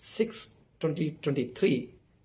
6, 2023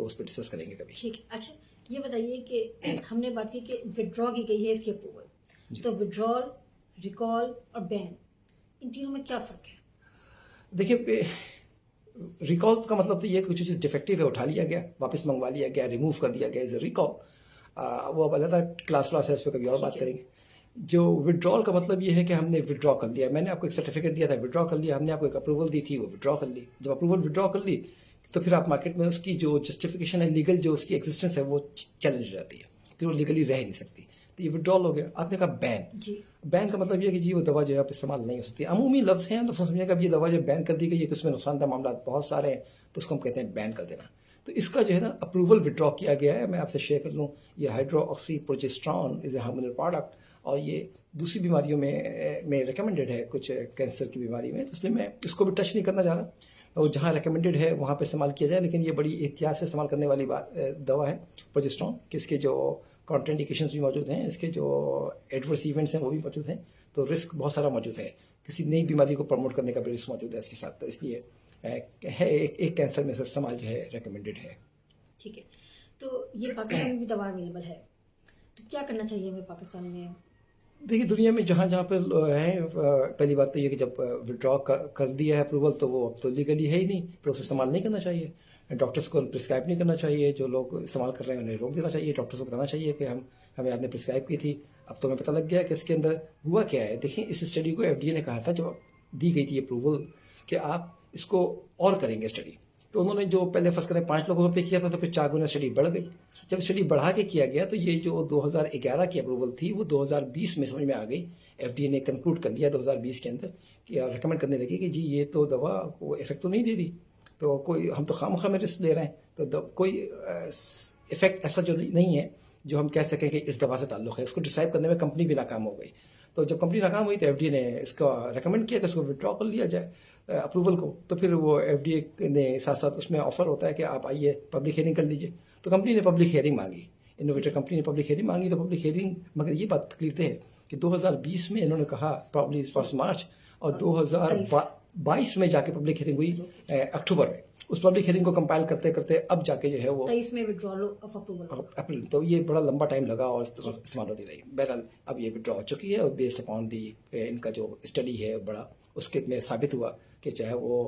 تو اس پہ ڈسکس کریں گے کبھی. ٹھیک ہے. اچھا یہ بتائیے کہ ہم نے بات کی کہ وڈرا کی گئی ہے اس کی اپروول, تو وڈرال, ریکال اور بین, ان تینوں میں کیا فرق ہے؟ دیکھیے ریکال کا مطلب تو یہ کہ جو چیز ڈیفیکٹیو ہے اٹھا لیا گیا, واپس منگوا لیا گیا, ریموو کر دیا گیا, از اے ریکال. وہ اب علیحدہ کلاس ہے, اس پہ کبھی اور بات کریں گے. جو ودرال کا مطلب یہ ہے کہ ہم نے ودرا کر لیا, میں نے آپ کو ایک سرٹیفکیٹ دیا تھا, ودرا کر لیا, ہم نے آپ کو ایک اپروول دی تھی, وہ ودرا کر لی. جب اپروول ودرا کر لی تو پھر آپ مارکیٹ میں اس کی جو جسٹیفیکیشن ہے, لیگل جو اس کی ایگزسٹنس ہے وہ چیلنج ہو جاتی ہے, پھر وہ لیگلی رہ نہیں سکتی. تو یہ ودرال ہو گیا. آپ نے کہا بین. بین کا مطلب یہ ہے کہ جی وہ دوا جو ہے آپ استعمال نہیں ہو سکتی. عمومی لفظ ہیں, لفظ سمجھیں کہ اب یہ دوا جو بین کر دی گئی ہے کہ اس میں نقصان دہ معاملات بہت سارے ہیں, تو اس کو ہم کہتے ہیں بین کر دینا. تو اس کا جو ہے نا اپروول ودرا کیا گیا ہے. میں آپ سے شیئر کر لوں, یہ ہائیڈرو آکسی پروجسٹرون از اے ہارمونل پروڈکٹ, اور یہ دوسری بیماریوں میں ریکمینڈیڈ ہے, کچھ کینسر کی بیماری میں, اس لیے میں اس کو بھی ٹچ نہیں کرنا چاہ رہا. اور جہاں ریکمینڈیڈ ہے وہاں پہ استعمال کیا جائے, لیکن یہ بڑی احتیاط سے استعمال کرنے والی دوا ہے پروجسٹرون, کہ اس کے جو کانٹر انڈیکیشنز بھی موجود ہیں, اس کے جو ایڈورس ایونٹس ہیں وہ بھی موجود ہیں, تو رسک بہت سارا موجود ہے, کسی نئی بیماری کو پروموٹ کرنے کا بھی رسک موجود ہے اس کے ساتھ. تو اس لیے ہے ایک کینسر میں سے استعمال جو ہے ریکمینڈیڈ ہے. ٹھیک ہے. تو یہ پاکستان میں بھی دوا اویلیبل ہے, تو کیا کرنا چاہیے ہمیں پاکستان میں؟ دیکھیے دنیا میں جہاں جہاں پہ ہیں, پہلی بات تو یہ کہ جب ودرا کر دیا ہے اپروول تو وہ اب تو لیگلی ہے ہی نہیں, تو اسے استعمال نہیں کرنا چاہیے. ڈاکٹرس کو پرسکرائب نہیں کرنا چاہیے, جو لوگ استعمال کر رہے ہیں انہیں روک دینا چاہیے. ڈاکٹرس کو بتانا چاہیے کہ ہمیں آپ نے پرسکرائب کی تھی, اب تو ہمیں پتہ لگ گیا کہ اس کے اندر ہوا کیا ہے. دیکھیں اس اسٹڈی کو ایف ڈی اے نے کہا تھا جب دی گئی تھی اپروول کہ آپ اس کو اور کریں گے اسٹڈی, تو انہوں نے جو پہلے فرض کریں 5 لوگوں پہ کیا تھا, تو پھر 4 گنا اسٹڈی بڑھ گئی. جب اسٹڈی بڑھا کے کیا گیا تو یہ جو 2011 کی اپروول تھی وہ 2020 میں سمجھ میں آ گئی. ایف ڈی اے نے کنکلوڈ کر لیا 2020 کے اندر کہ ریکمینڈ کرنے لگی کہ جی یہ تو دوا کو افیکٹ تو نہیں دے رہی, تو کوئی ہم تو خواہ میں رسک لے رہے ہیں, تو کوئی افیکٹ ایسا جو نہیں ہے جو ہم کہہ سکیں کہ اس دوا سے تعلق ہے. اس کو ڈسائڈ کرنے میں کمپنی بھی ناکام ہو گئی. تو جب کمپنی ناکام ہوئی تو ایف ڈی اے نے اس کا ریکمینڈ کیا کہ اس کو ودرا کر لیا جائے اپروول کو. تو پھر وہ ایف ڈی اے نے ساتھ ساتھ اس میں آفر ہوتا ہے کہ آپ آئیے پبلک ہیئرنگ کر لیجیے. تو کمپنی نے پبلک ہیئرنگ مانگی, انوویٹر کمپنی نے پبلک ہیئرنگ مانگی. تو پبلک ہیئرنگ, مگر یہ بات تکلیف دہ ہے کہ 2020 میں انہوں نے کہا پرابلی فرسٹ مارچ, اور 2022 میں جا کے پبلک ہیئرنگ ہوئی اکتوبر میں. اس پبلک ہیئرنگ کو کمپائل کرتے کرتے اب جا کے جو ہے وہ 23 میں withdrawal of approval. اپریل, تو یہ بڑا لمبا ٹائم لگا اور استعمال ہوتی رہی. بہرحال اب یہ ودرا ہو چکی ہے, اور بیس اپون دی ان کا جو اسٹڈی ہے بڑا, اس کے میں ثابت ہوا کہ چاہے وہ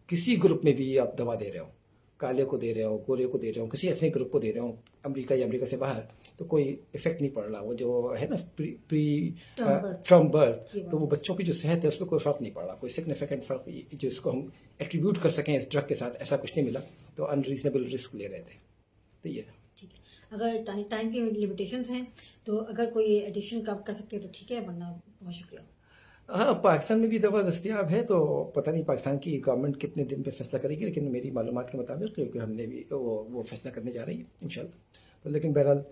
کسی گروپ میں بھی آپ دوا دے رہے ہو, کالے کو دے رہے ہو, گورے کو دے رہے ہو, کسی ایتھنک گروپ کو دے رہے ہو, امریکہ یا امریکہ سے باہر, تو کوئی افیکٹ نہیں پڑ رہا. وہ جو ہے نا پری ٹرم برتھ, تو وہ بچوں کی جو صحت ہے اس پہ کوئی فرق نہیں پڑ رہا, کوئی سگنیفیکنٹ فرق جو اس کو ہم ایٹریبیوٹ کر سکیں اس ڈرگ کے ساتھ, ایسا کچھ نہیں ملا. تو ان ریزنیبل رسک لے رہے تھے. تو یہ ٹھیک ہے. اگر ٹائم کی لمیٹیشنس ہیں تو اگر کوئی ایڈیشن کر سکتے ہیں تو ٹھیک ہے, ورنہ بہت شکریہ. ہاں پاکستان میں بھی دوا دستیاب ہے, تو پتہ نہیں پاکستان کی گورنمنٹ کتنے دن پہ فیصلہ کرے گی, لیکن میری معلومات کے مطابق کیونکہ ہم نے بھی وہ فیصلہ کرنے جا رہی ہے انشاءاللہ. تو لیکن بہرحال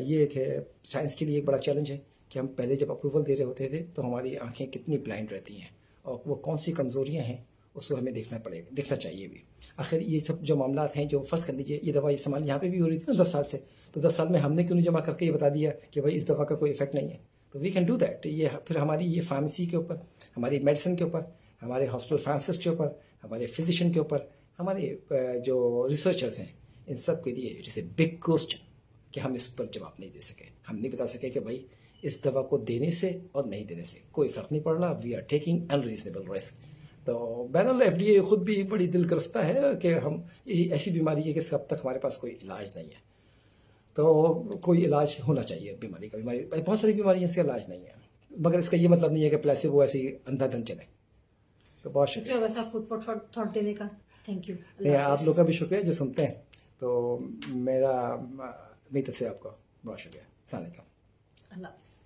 یہ کہ سائنس کے لیے ایک بڑا چیلنج ہے کہ ہم پہلے جب اپروول دے رہے ہوتے تھے تو ہماری آنکھیں کتنی بلائنڈ رہتی ہیں, اور وہ کون سی کمزوریاں ہیں اس کو ہمیں دیکھنا چاہیے بھی. آخر یہ سب جو معاملات ہیں, جو فرض کر لیجیے یہ دوا استعمال یہاں پہ بھی ہو رہی تھی نا 10 سال سے, تو 10 سال میں ہم نے کیوں نہیں جمع کر کے یہ بتا دیا کہ بھائی اس دوا کا کوئی افیکٹ نہیں ہے. تو وی کین ڈو دیٹ. یہ پھر ہماری یہ فارمیسی کے اوپر, ہماری میڈیسن کے اوپر, ہمارے ہاسپٹل فارماسسٹ کے اوپر, ہمارے فزیشین کے اوپر, ہمارے جو ریسرچرز ہیں, ان سب کے لیے it is a big question کہ ہم اس پر جواب نہیں دے سکے. ہم نہیں بتا سکے کہ بھائی اس دوا کو دینے سے اور نہیں دینے سے کوئی فرق نہیں پڑ رہا, we are taking unreasonable risk. تو بہرحال ایف ڈی اے خود بھی بڑی دل گرفتہ ہے کہ ہم یہ ایسی بیماری ہے کہ اس کا اب تک ہمارے پاس کوئی علاج نہیں ہے, تو کوئی علاج ہونا چاہیے بیماری کا. بہت ساری بیماریاں اس کا علاج نہیں ہے, مگر اس کا یہ مطلب نہیں ہے کہ پلیسیبو ایسے ہی اندھا دھن چلے. تو بہت شکریہ ویسا فوڈ فار تھاٹ دینے کا. Thank you. آپ لوگ کا بھی شکریہ جو سنتے ہیں. تو میری طرف سے آپ کا بہت شکریہ. السلام علیکم. اللہ حافظ.